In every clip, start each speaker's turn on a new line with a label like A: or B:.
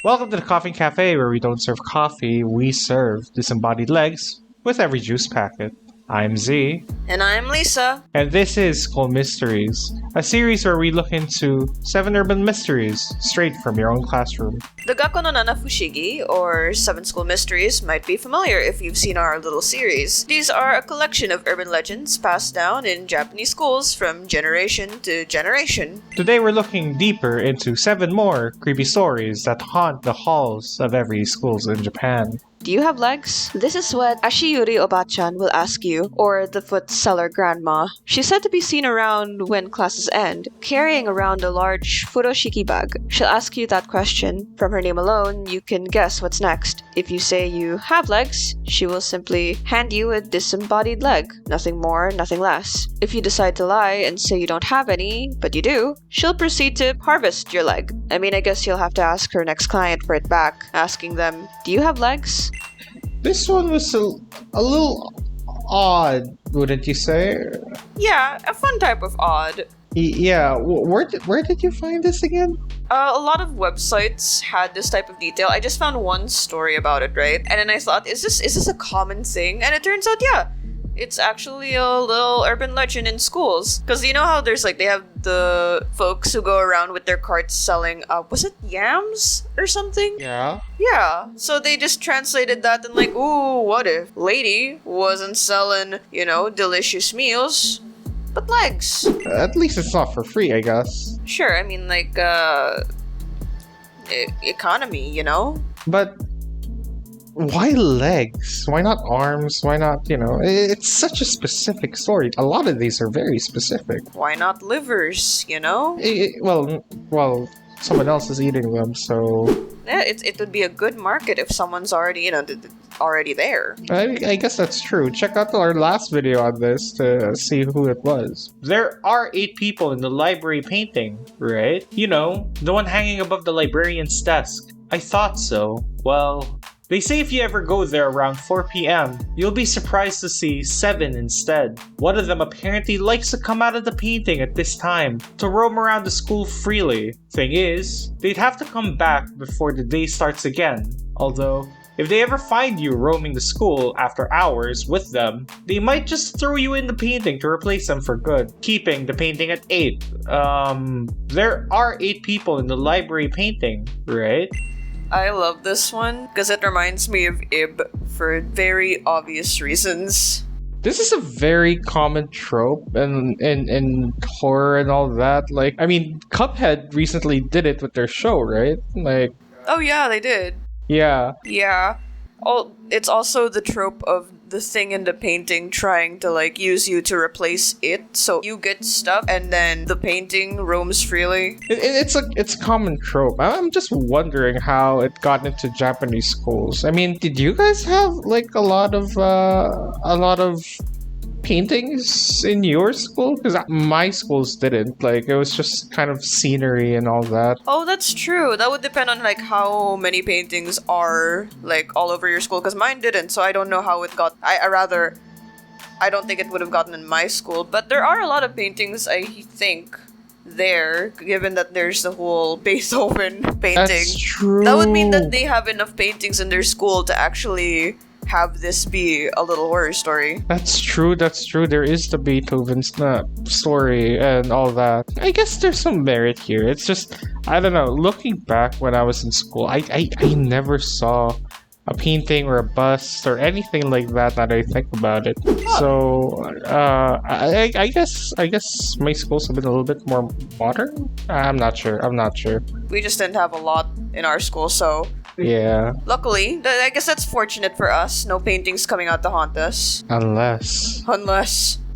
A: Welcome to the Coffee Cafe, where we don't serve coffee, we serve disembodied legs with every juice packet. I'm Z.
B: And I'm Lisa.
A: And this is School Mysteries, a series where we look into 7 urban mysteries straight from your own classroom.
B: The Gakko no Nana Fushigi, or 7 School Mysteries, might be familiar if you've seen our little series. These are a collection of urban legends passed down in Japanese schools from generation to generation.
A: Today we're looking deeper into 7 more creepy stories that haunt the halls of every schools in Japan.
B: Do you have legs? This is what Ashiyuri Obachan will ask you, or the foot seller grandma. She's said to be seen around when classes end, carrying around a large furoshiki bag. She'll ask you that question. From her name alone, you can guess what's next. If you say you have legs, she will simply hand you a disembodied leg. Nothing more, nothing less. If you decide to lie and say you don't have any, but you do, she'll proceed to harvest your leg. I guess you'll have to ask her next client for it back, asking them, do you have legs?
A: This one was a little odd, wouldn't you say?
B: Yeah, a fun type of odd.
A: Yeah, where did you find this again?
B: A lot of websites had this type of detail. I just found one story about it, right? And then I thought, is this a common thing? And it turns out, yeah. It's actually a little urban legend in schools. Because you know how there's they have the folks who go around with their carts selling, was it yams or something?
A: Yeah.
B: Yeah. So they just translated that and ooh, what if lady wasn't selling, delicious meals, but legs?
A: At least it's not for free, I guess.
B: Sure, economy,
A: But why legs? Why not arms? Why not, it's such a specific story. A lot of these are very specific.
B: Why not livers,
A: Well, someone else is eating them, so...
B: Yeah, it would be a good market if someone's already, already there.
A: I guess that's true. Check out our last video on this to see who it was. There are 8 people in the library painting, right? The one hanging above the librarian's desk. I thought so. Well... They say if you ever go there around 4 p.m., you'll be surprised to see 7 instead. One of them apparently likes to come out of the painting at this time to roam around the school freely. Thing is, they'd have to come back before the day starts again. Although, if they ever find you roaming the school after hours with them, they might just throw you in the painting to replace them for good, keeping the painting at 8. There are 8 people in the library painting, right?
B: I love this one because it reminds me of Ib for very obvious reasons.
A: This is a very common trope in horror and all that. Cuphead recently did it with their show, right?
B: Oh yeah, they did.
A: Yeah.
B: Yeah. Oh, it's also the trope of the thing in the painting trying to use you to replace it, so you get stuck and then the painting roams freely.
A: It's a common trope. I'm just wondering how it got into Japanese schools. Did you guys have a lot of paintings in your school? Because my schools didn't. It was just kind of scenery and all that.
B: Oh, that's true. That would depend on how many paintings are all over your school, because mine didn't, so I don't know how it got. I don't think it would have gotten in my school, but there are a lot of paintings, I think, there, given that there's the whole Beethoven painting.
A: That's true.
B: That would mean that they have enough paintings in their school to actually have this be a little horror story.
A: That's true. There is the Beethoven story and all that. I guess there's some merit here. It's just, I don't know, looking back when I was in school, I never saw a painting or a bust or anything like that I think about it. So, I guess my school's a little bit more modern? I'm not sure.
B: We just didn't have a lot in our school, so...
A: Yeah.
B: Luckily, I guess that's fortunate for us. No paintings coming out to haunt us. Unless...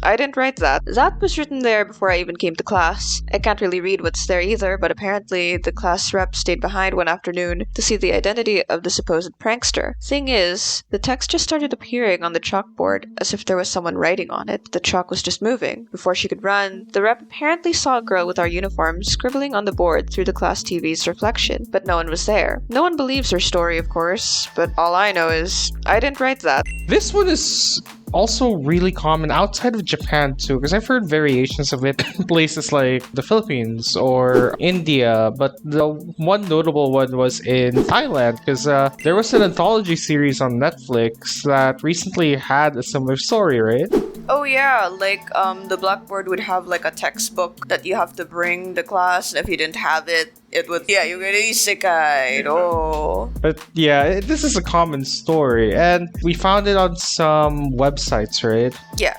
B: I didn't write that. That was written there before I even came to class. I can't really read what's there either, but apparently the class rep stayed behind one afternoon to see the identity of the supposed prankster. Thing is, the text just started appearing on the chalkboard as if there was someone writing on it. The chalk was just moving. Before she could run, the rep apparently saw a girl with our uniform scribbling on the board through the class TV's reflection, but no one was there. No one believes her story, of course, but all I know is I didn't write that.
A: This one is also really common outside of Japan too, because I've heard variations of it in places like the Philippines or India, but the one notable one was in Thailand, because there was an anthology series on Netflix that recently had a similar story, right?
B: Oh yeah, like the blackboard would have like a textbook that you have to bring the class, and if you didn't have it, it would you're gonna be isekai. Oh.
A: But yeah, this is a common story, and we found it on some websites, right?
B: Yeah.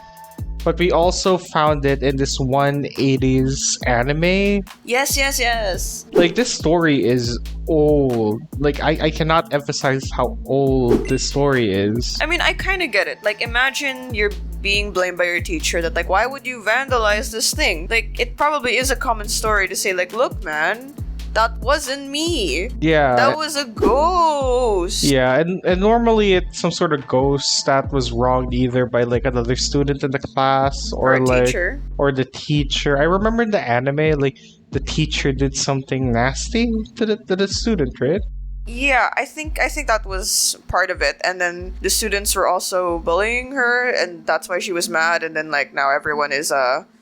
A: But we also found it in this one 80s anime.
B: Yes.
A: Like, this story is old. Like, I cannot emphasize how old this story is.
B: I mean, I kind of get it. Like, imagine you're being blamed by your teacher that, like, why would you vandalize this thing? Like, it probably is a common story to say, like, look, man, that wasn't me.
A: Yeah.
B: That was a ghost.
A: Yeah, and normally it's some sort of ghost that was wronged either by like another student in the class or
B: a
A: like
B: teacher.
A: Or the teacher. I remember in the anime, like the teacher did something nasty to the student, right?
B: Yeah, I think that was part of it. And then the students were also bullying her, and that's why she was mad, and then like now everyone is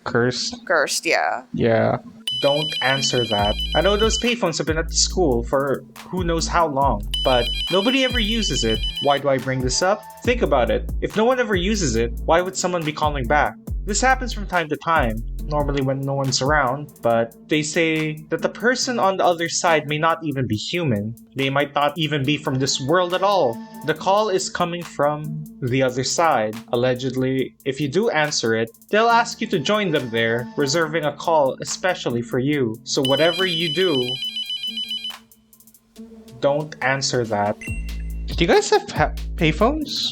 B: cursed, yeah.
A: Yeah. Don't answer that. I know those payphones have been at the school for who knows how long, but nobody ever uses it. Why do I bring this up? Think about it. If no one ever uses it, why would someone be calling back? This happens from time to time, normally when no one's around, but they say that the person on the other side may not even be human. They might not even be from this world at all. The call is coming from the other side. Allegedly, if you do answer it, they'll ask you to join them there, reserving a call especially for you. So whatever you do, don't answer that. Do you guys have payphones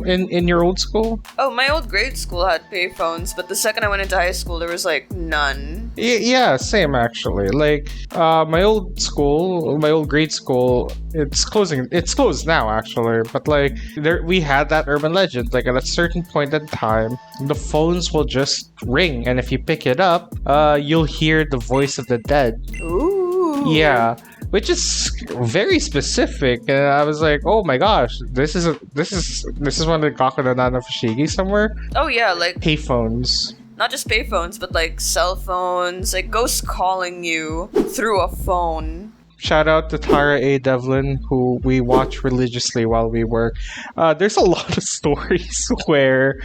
A: in your old school?
B: Oh, my old grade school had payphones, but the second I went into high school, there was like none.
A: Yeah, same actually. Like my old grade school, it's closing. It's closed now actually. But like we had that urban legend. Like at a certain point in time, the phones will just ring, and if you pick it up, you'll hear the voice of the dead.
B: Ooh.
A: Yeah. Which is very specific, and I was like, "Oh my gosh, this is one of the Gaku no Nana Fushigi somewhere."
B: Oh yeah, like
A: payphones.
B: Not just payphones, but like cell phones, like ghosts calling you through a phone.
A: Shout out to Tara A. Devlin, who we watch religiously while we work. There's a lot of stories where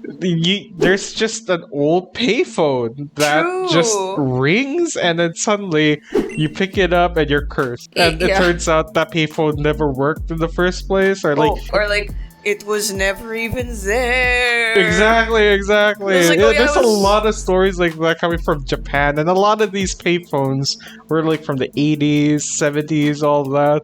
A: there's just an old payphone that just rings, and then suddenly you pick it up and you're cursed. And it turns out that payphone never worked in the first place, or like
B: it was never even there.
A: Exactly.
B: Like,
A: There's a lot of stories like that coming from Japan, and a lot of these payphones were like from the 80s, 70s, all that.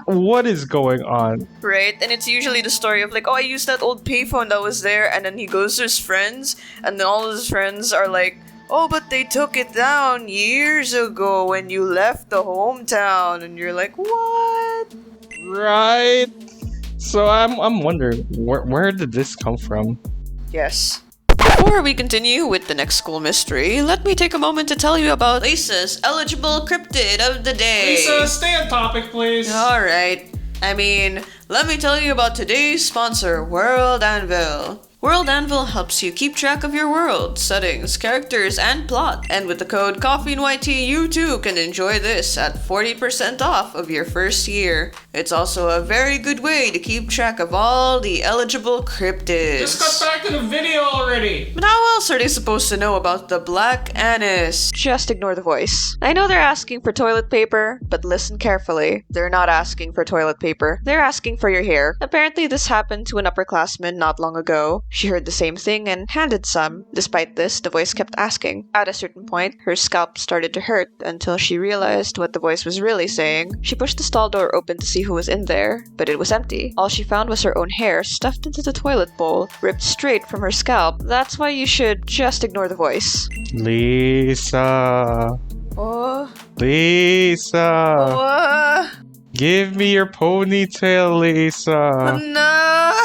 A: What is going on?
B: Right, and it's usually the story of like, oh, I used that old payphone that was there, and then he goes to his friends, and then all of his friends are like, oh, but they took it down years ago when you left the hometown, and you're like, what?
A: Right. So I'm wondering, where did this come from?
B: Yes. Before we continue with the next school mystery, let me take a moment to tell you about Lisa's eligible cryptid of the day.
A: Lisa, stay on topic, please.
B: Alright. Let me tell you about today's sponsor, World Anvil. World Anvil helps you keep track of your world, settings, characters, and plot. And with the code CoffeeNYT, you too can enjoy this at 40% off of your first year. It's also a very good way to keep track of all the eligible cryptids.
A: Just cut back to the video already!
B: But how else are they supposed to know about the Black Anise? Just ignore the voice. I know they're asking for toilet paper, but listen carefully. They're not asking for toilet paper. They're asking for your hair. Apparently this happened to an upperclassman not long ago. She heard the same thing and handed some. Despite this, the voice kept asking. At a certain point, her scalp started to hurt until she realized what the voice was really saying. She pushed the stall door open to see who was in there, but it was empty. All she found was her own hair stuffed into the toilet bowl, ripped straight from her scalp. That's why you should just ignore the voice.
A: Lisa.
B: Oh.
A: Lisa.
B: Oh.
A: Give me your ponytail, Lisa.
B: No.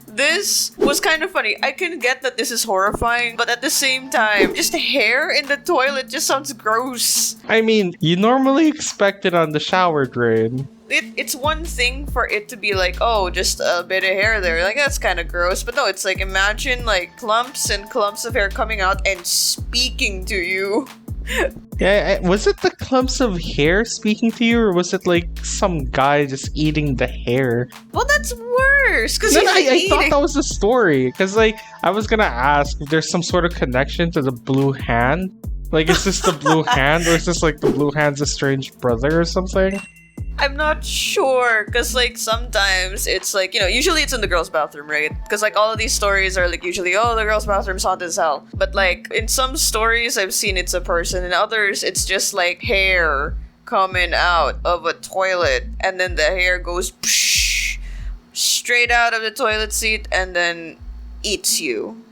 B: This was kind of funny. I can get that this is horrifying, but at the same time, just hair in the toilet just sounds gross.
A: I mean, you normally expect it on the shower drain.
B: it's one thing for it to be like, oh, just a bit of hair there. Like, that's kind of gross. But no, it's like, imagine like clumps and clumps of hair coming out and speaking to you.
A: Yeah, was it the clumps of hair speaking to you, or was it like some guy just eating the hair?
B: Well, that's worse, because
A: I thought that was the story, because like I was gonna ask if there's some sort of connection to the blue hand. Like, is this the blue hand, or is this like the blue hand's estranged brother or something?
B: I'm not sure, because like sometimes it's like, usually it's in the girls' bathroom, right? Because like all of these stories are like usually, oh, the girls' bathroom's haunted as hell. But like in some stories I've seen it's a person, in others it's just like hair coming out of a toilet, and then the hair goes psh, straight out of the toilet seat and then eats you.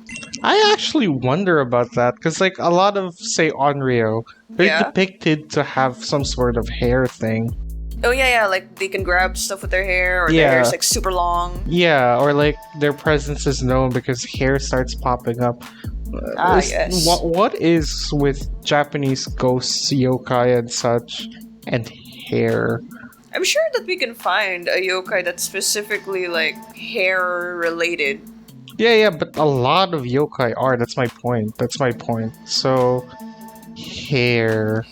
A: I actually wonder about that, because like a lot of, say, Onryo, they're depicted to have some sort of hair thing.
B: Oh yeah, like they can grab stuff with their hair, or their hair's like super long.
A: Yeah, or like their presence is known because hair starts popping up.
B: Yes.
A: What is with Japanese ghosts, yokai and such, and hair?
B: I'm sure that we can find a yokai that's specifically like hair related.
A: Yeah, but a lot of yokai are. That's my point. So, hair.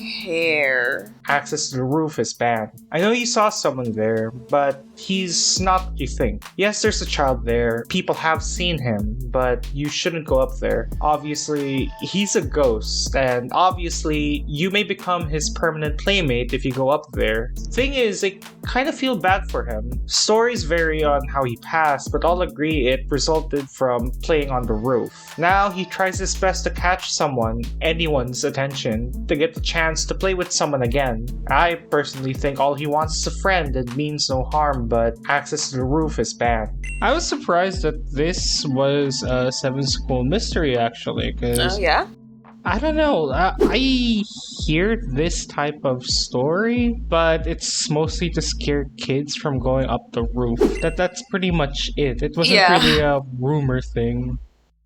A: Access to the roof is banned. I know you saw someone there, but he's not what you think. Yes, there's a child there. People have seen him, but you shouldn't go up there. Obviously, he's a ghost, and obviously, you may become his permanent playmate if you go up there. Thing is, I kind of feel bad for him. Stories vary on how he passed, but all agree it resulted from playing on the roof. Now, he tries his best to catch anyone's attention, to get the chance to play with someone again. I personally think all he wants is a friend and means no harm, but access to the roof is banned. I was surprised that this was a 7 school mystery, actually, because...
B: Oh, yeah?
A: I don't know. I hear this type of story, but it's mostly to scare kids from going up the roof. That's pretty much it. It wasn't really a rumor thing.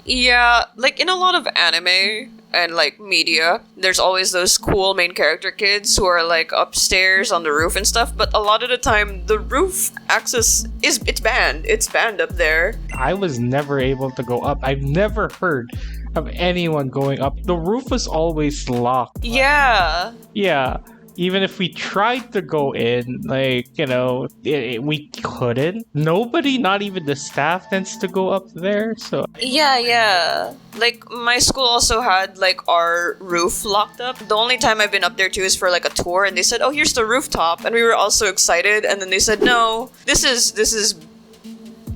B: Yeah, like in a lot of anime and like media, there's always those cool main character kids who are like upstairs on the roof and stuff, but a lot of the time the roof access it's banned. It's banned up there.
A: I was never able to go up. I've never heard of anyone going up. The roof was always locked.
B: Yeah.
A: Yeah. Even if we tried to go in, like, we couldn't. Nobody, not even the staff, tends to go up there, so...
B: Yeah. Like, my school also had, like, our roof locked up. The only time I've been up there, too, is for, like, a tour, and they said, oh, here's the rooftop, and we were all so excited, and then they said, no, this is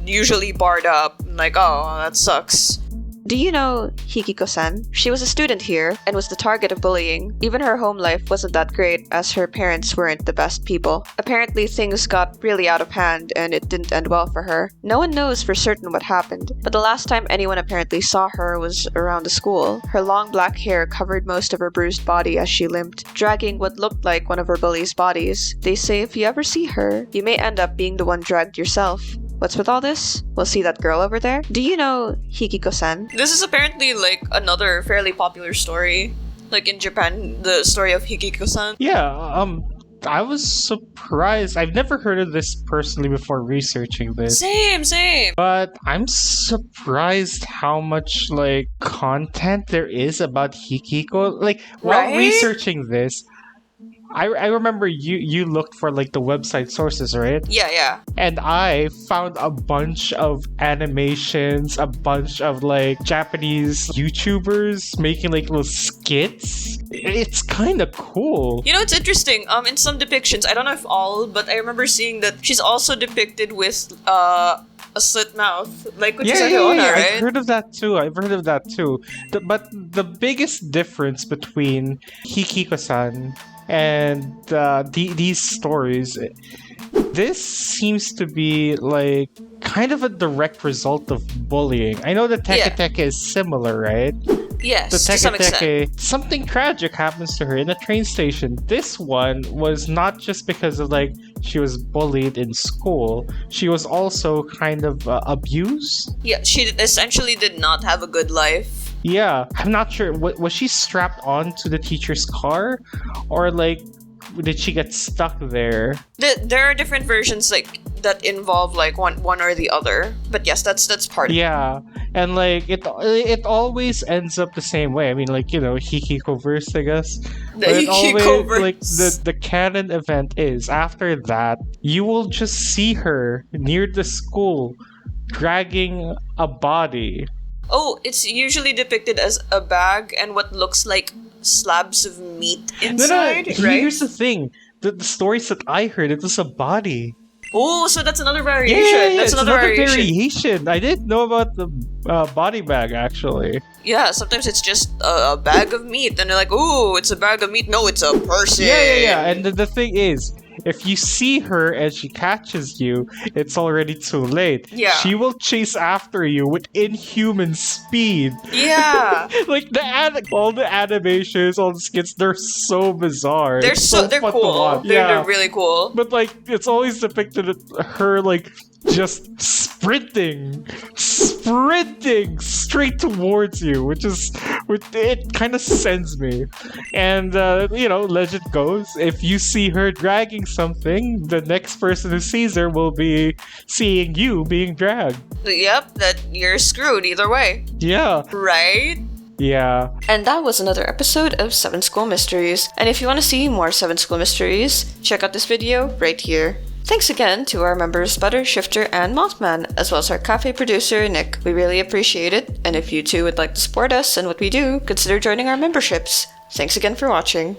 B: usually barred up. I'm like, oh, that sucks. Do you know Hikikosan? She was a student here and was the target of bullying. Even her home life wasn't that great, as her parents weren't the best people. Apparently things got really out of hand and it didn't end well for her. No one knows for certain what happened, but the last time anyone apparently saw her was around the school. Her long black hair covered most of her bruised body as she limped, dragging what looked like one of her bullies' bodies. They say if you ever see her, you may end up being the one dragged yourself. What's with all this? We'll see that girl over there? Do you know Hikikosan? This is apparently like another fairly popular story. Like in Japan, the story of Hikikosan.
A: Yeah, I was surprised. I've never heard of this personally before researching this.
B: Same.
A: But I'm surprised how much, like, content there is about Hikiko. Like, while researching this, I remember you looked for like the website sources, right?
B: Yeah.
A: And I found a bunch of animations, a bunch of like Japanese YouTubers making like little skits. It's kind of cool.
B: You know, it's interesting. In some depictions, I don't know if all, but I remember seeing that she's also depicted with a slit mouth, like with
A: yeah.
B: right?
A: I've heard of that too. But the biggest difference between Hikiko-san and these stories, this seems to be like kind of a direct result of bullying. I know the teke-teke is similar, right?
B: Yes,
A: the
B: to some extent.
A: Something tragic happens to her in a train station. This one was not just because of like she was bullied in school. She was also kind of abused.
B: Yeah, she essentially did not have a good life.
A: Yeah, I'm not sure. Was she strapped on to the teacher's car? Or like, did she get stuck there?
B: There are different versions like that involve like one or the other. But yes, that's part of it.
A: Yeah, and like it always ends up the same way. I mean, like, you know, Hikikoverse, I guess.
B: The
A: But it always, like,
B: Hikikoverse.
A: the canon event is after that you will just see her near the school dragging a body.
B: Oh, it's usually depicted as a bag and what looks like slabs of meat inside,
A: No,
B: right?
A: here's the thing. The stories that I heard, it was a body.
B: Oh, so that's another variation.
A: Yeah,
B: That's
A: it's
B: another
A: variation. I didn't know about the body bag, actually.
B: Yeah, sometimes it's just a bag of meat, and they're like, "Ooh, it's a bag of meat." No, it's a person.
A: Yeah. And the thing is, if you see her and she catches you, it's already too late.
B: Yeah.
A: She will chase after you with inhuman speed.
B: Yeah.
A: Like all the animations, all the skits, they're so bizarre.
B: They're
A: It's
B: they're
A: fun to
B: cool.
A: watch.
B: They're really cool.
A: But like, it's always depicted her like just sprinting straight towards you, which it kind of sends me. And you know, legend goes, if you see her dragging something, the next person who sees her will be seeing you being dragged.
B: Yep, that you're screwed either way.
A: Yeah.
B: Right?
A: Yeah.
B: And that was another episode of 7 School Mysteries. And if you want to see more 7 School Mysteries, check out this video right here. Thanks again to our members Butter, Shifter, and Mothman, as well as our cafe producer, Nick. We really appreciate it, and if you too would like to support us and what we do, consider joining our memberships. Thanks again for watching.